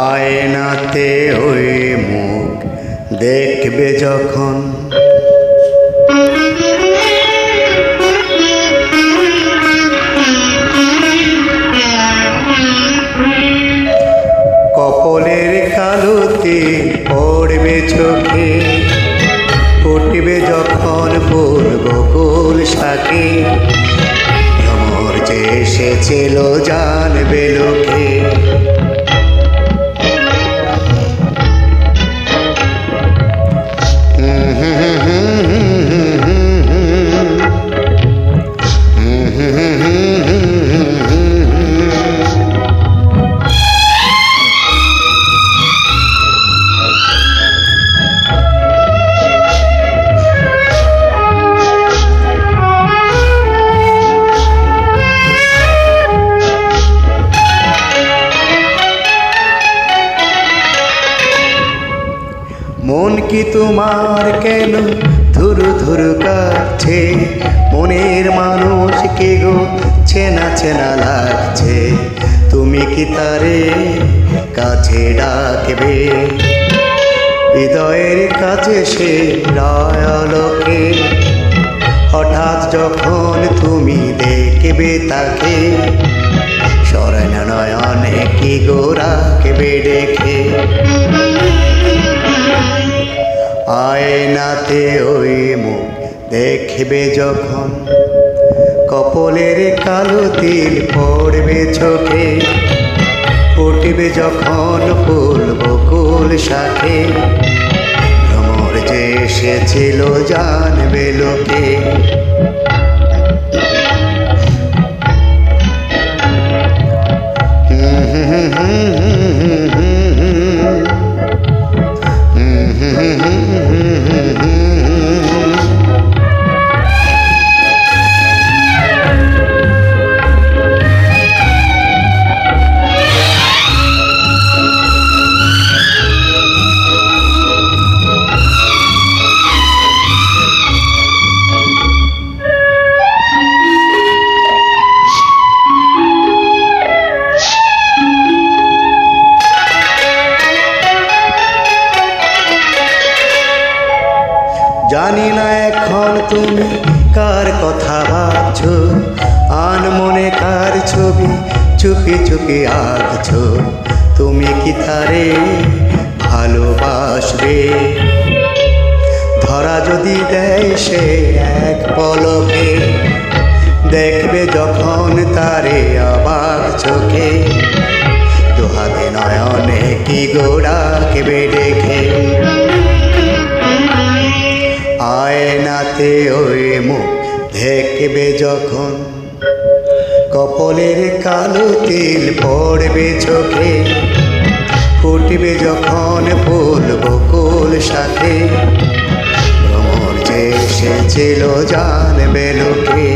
আয়নাতে ওই মুখ দেখবে যখন, কপলের কালতি পড়বে চোখে, উঠবে যখন ফুল বকুল শাকে, ভ্রমর যে এসেছিল জানবে লোকে। মন কি তোমার কেন ধুরু ধুরু কাছে, মনের মানুষকে গো চেনা চেনা লাগছে, তুমি কি তারে কাছে ডাকবে, হৃদয়ের কাছে সে আলোকে, হঠাৎ যখন তুমি দেখবে তাকে, স্মরণ নয়নে কি গো রাখবে ডেকে। আয়নাতে ওই মুখ দেখবে যখন, কপলের কালো তিল পড়বে চোখে, উঠবে যখন ফুল বকুল শাকে, ভ্রমর যে এসেছিল জানবে লোকে। জানি না এখন তুমি কার কথা ভাবছো, আনমনে কার ছবি চুপি চুপি আঁকছো, তুমি কি তারে ভালোবাসবে, ধরা যদি দেয় সে এক পলকে, দেখবে যখন তারে অবাক চোখে, দুহাতে নয়নে কি গোড়াকে ডেকে। আয়নাতে ওই মুখ দেখবে যখন, কপলের কালো তিল পড়বে চোখে, ফুটবে যখন ফুল বকুল শাকে, ভ্রমর যে এসেছিল জানবে লোকে।